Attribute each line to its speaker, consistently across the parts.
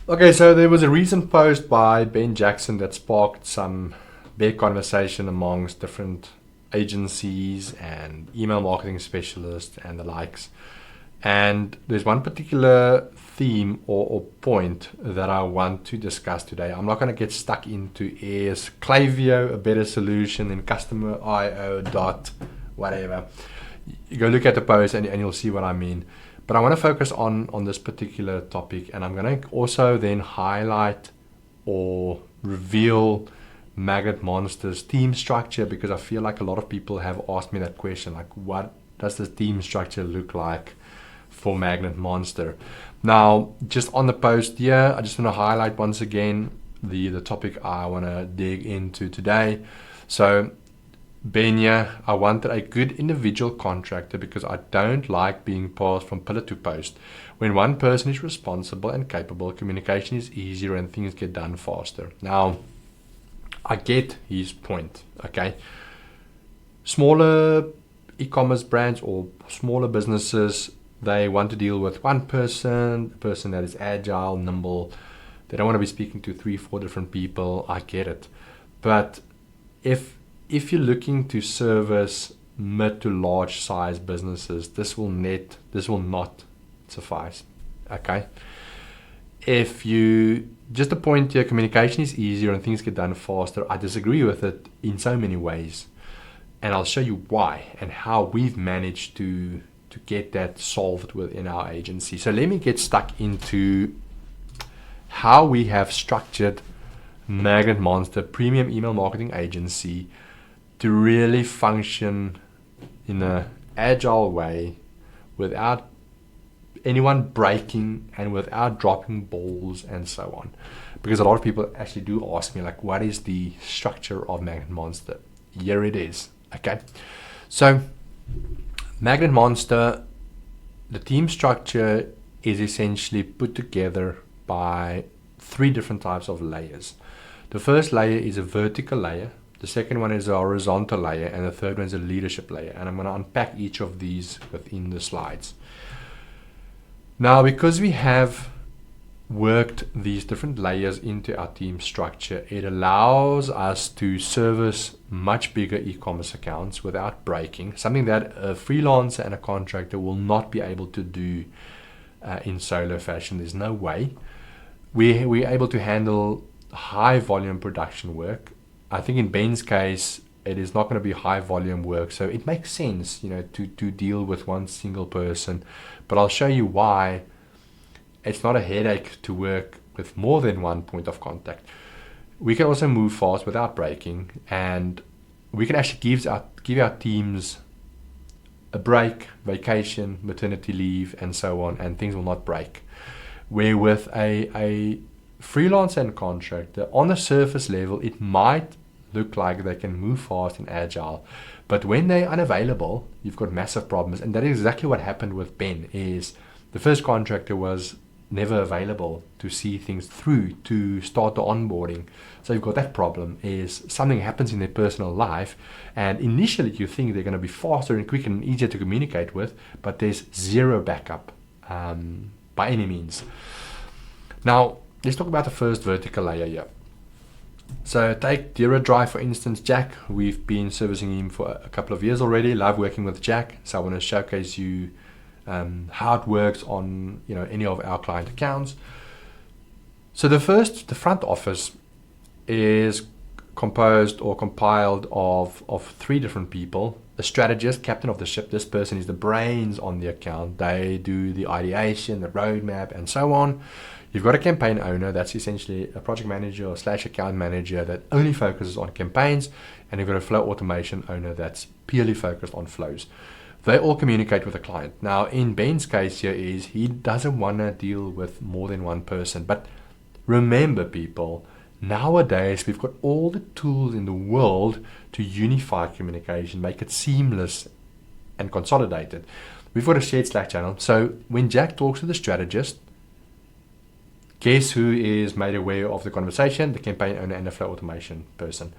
Speaker 1: Okay, so there was a recent post by Ben Jackson that sparked some big conversation amongst different agencies and email marketing specialists and the likes. And there's one particular theme or point that I want to discuss today. I'm not going to get stuck into is Klaviyo a better solution than customer IO dot whatever. You go look at the post and you'll see what I mean. But I want to focus on this particular topic, and I'm going to also then highlight or reveal Magnet Monster's team structure, because I feel like a lot of people have asked me that question, like what does the team structure look like for Magnet Monster? Now, just on the post here, I just want to highlight once again the topic I want to dig into today. So Benya, I wanted a good individual contractor because I don't like being passed from pillar to post. When one person is responsible and capable, communication is easier and things get done faster. Now, I get his point, okay? Smaller e-commerce brands or smaller businesses, they want to deal with one person, a person that is agile, nimble. They don't want to be speaking to 3-4 different people. I get it. But if you're looking to service mid to large size businesses, this will not suffice. Okay. If you just the point here, communication is easier and things get done faster. I disagree with it in so many ways. And I'll show you why and how we've managed to get that solved within our agency. So let me get stuck into how we have structured Magnet Monster Premium Email Marketing Agency to really function in an agile way without anyone breaking and without dropping balls and so on. Because a lot of people actually do ask me, like, what is the structure of Magnet Monster? Here it is. Okay. So Magnet Monster, the team structure is essentially put together by 3 different types of layers. The first layer is a vertical layer. The second one is a horizontal layer, and the third one is a leadership layer. And I'm going to unpack each of these within the slides. Now, because we have worked these different layers into our team structure, it allows us to service much bigger e-commerce accounts without breaking, something that a freelancer and a contractor will not be able to do in solo fashion. There's no way. We're able to handle high volume production work. I think in Ben's case, it is not going to be high volume work, so it makes sense, to deal with one single person. But I'll show you why it's not a headache to work with more than one point of contact. We can also move fast without breaking, and we can actually give our teams a break, vacation, maternity leave, and so on, and things will not break. Where with a freelancer and contractor, on the surface level, it might look like they can move fast and agile, but when they're unavailable, you've got massive problems. And that is exactly what happened with Ben. Is the first contractor was never available to see things through, to start the onboarding. So you've got that problem, is something happens in their personal life, and initially you think they're going to be faster and quicker and easier to communicate with, but there's zero backup by any means. Now, let's talk about the first vertical layer here. So take DiraDrive, for instance. Jack, we've been servicing him for a couple of years already. Love working with Jack. So I want to showcase you how it works on any of our client accounts. So the front office is composed or compiled of 3 different people. A strategist, captain of the ship. This person is the brains on the account. They do the ideation, the roadmap, and so on. You've got a campaign owner, that's essentially a project manager or / account manager that only focuses on campaigns, and you've got a flow automation owner that's purely focused on flows. They all communicate with the client. Now, in Ben's case here is he doesn't want to deal with more than one person. But remember, people, nowadays we've got all the tools in the world to unify communication, make it seamless and consolidated. We've got a shared Slack channel. So when Jack talks to the strategist, guess who is made aware of the conversation? The campaign owner and the flow automation person.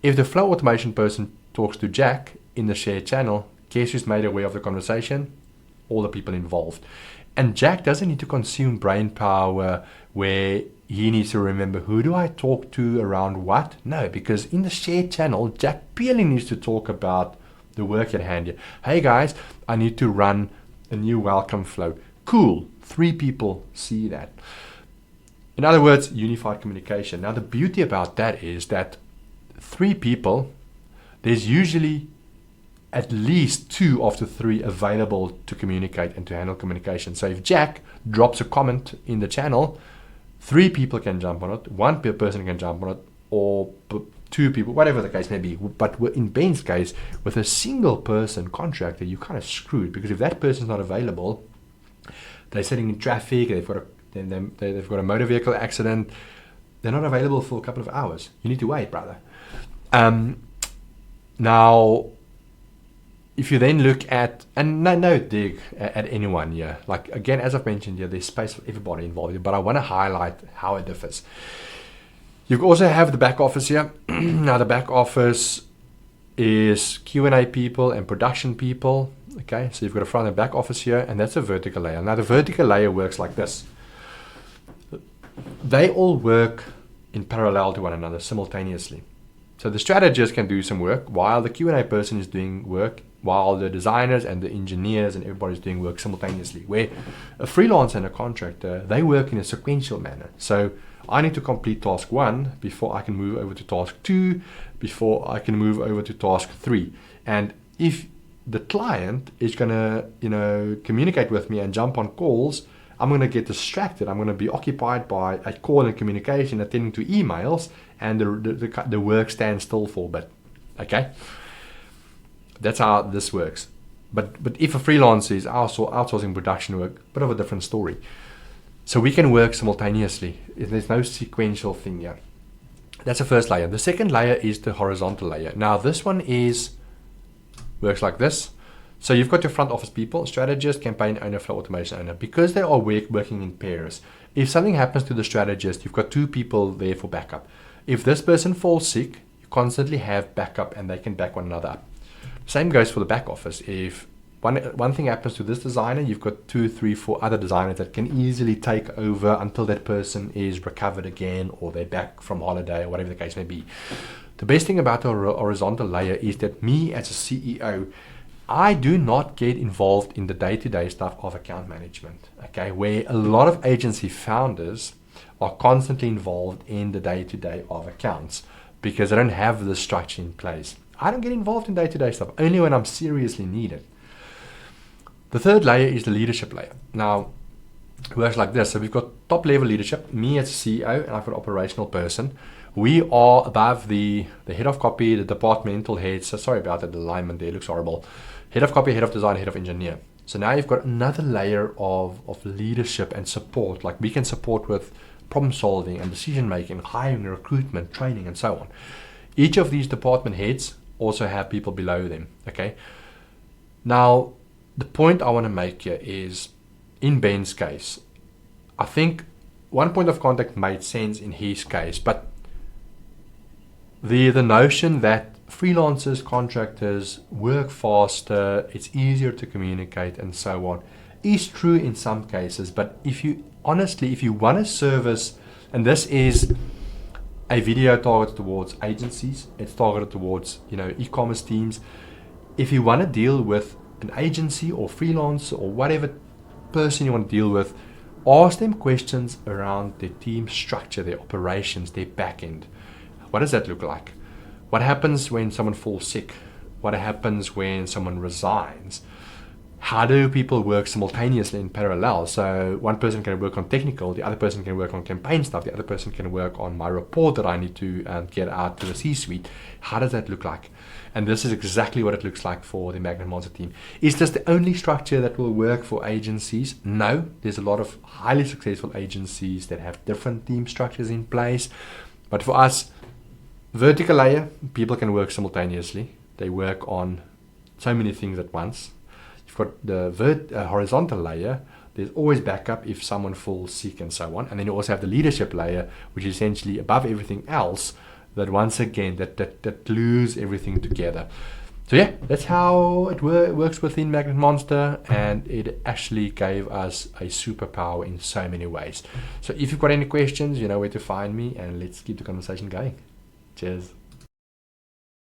Speaker 1: If the flow automation person talks to Jack in the shared channel, guess who's made aware of the conversation? All the people involved. And Jack doesn't need to consume brain power where he needs to remember, who do I talk to around what? No, because in the shared channel, Jack purely needs to talk about the work at hand here. Hey guys, I need to run a new welcome flow. Cool, 3 people see that. In other words, unified communication. Now the beauty about that is that 3 people, there's usually at least 2 of the 3 available to communicate and to handle communication. So if Jack drops a comment in the channel, 3 people can jump on it, 1 person can jump on it, or 2 people, whatever the case may be. But in Ben's case, with a single person contractor, you're kind of screwed, because if that person's not available, they're sitting in traffic, they've got a motor vehicle accident, they're not available for a couple of hours. You need to wait, brother. Now, if you then look at, and no dig at anyone here, like again, as I've mentioned here, there's space for everybody involved here, but I want to highlight how it differs. You also have the back office here. Now the back office is Q&A people and production people. Okay, so you've got a front and back office here, and that's a vertical layer. Now the vertical layer works like this. They all work in parallel to one another simultaneously. So the strategist can do some work while the Q&A person is doing work, while the designers and the engineers and everybody's doing work simultaneously. Where a freelancer and a contractor, they work in a sequential manner. So I need to complete task 1 before I can move over to task 2, before I can move over to task 3. And if the client is going to, communicate with me and jump on calls, I'm going to get distracted. I'm going to be occupied by a call and communication, attending to emails, and the work stands still for a bit. Okay? That's how this works. But if a freelancer is outsourcing production work, a bit of a different story. So we can work simultaneously. There's no sequential thing here. That's the first layer. The second layer is the horizontal layer. Now this one works like this. So you've got your front office people, strategist, campaign owner, flow automation owner. Because they are working in pairs, if something happens to the strategist, you've got 2 people there for backup. If this person falls sick, you constantly have backup and they can back one another up. Same goes for the back office. If one thing happens to this designer, you've got 2, 3, 4 other designers that can easily take over until that person is recovered again, or they're back from holiday, or whatever the case may be. The best thing about the horizontal layer is that me as a CEO, I do not get involved in the day-to-day stuff of account management, okay? Where a lot of agency founders are constantly involved in the day-to-day of accounts because they don't have the structure in place. I don't get involved in day-to-day stuff, only when I'm seriously needed. The third layer is the leadership layer. Now, it works like this. So we've got top-level leadership, me as CEO, and I've got an operational person. We are above the head of copy, the departmental heads. So sorry about that, the alignment there looks horrible. Head of copy, head of design, head of engineer. So now you've got another layer of leadership and support. Like we can support with problem solving and decision making, hiring, recruitment, training, and so on. Each of these department heads also have people below them. Okay. Now, the point I want to make here is, in Ben's case, I think one point of contact made sense in his case, but the notion that freelancers, contractors work faster, it's easier to communicate and so on, is true in some cases. But if you want to service, and this is a video targeted towards agencies, it's targeted towards e-commerce teams. If you want to deal with an agency or freelancer or whatever person you want to deal with, ask them questions around their team structure, their operations, their back end. What does that look like? What happens when someone falls sick? What happens when someone resigns? How do people work simultaneously in parallel? So one person can work on technical, the other person can work on campaign stuff, the other person can work on my report that I need to get out to the C-suite. How does that look like? And this is exactly what it looks like for the Magnet Monster team. Is this the only structure that will work for agencies? No, there's a lot of highly successful agencies that have different team structures in place. But for us, vertical layer, people can work simultaneously. They work on so many things at once. You've got the horizontal layer. There's always backup if someone falls sick and so on. And then you also have the leadership layer, which is essentially above everything else, that once again, that glues everything together. So yeah, that's how it works within Magnet Monster, and it actually gave us a superpower in so many ways. So if you've got any questions, you know where to find me, and let's keep the conversation going. Cheers.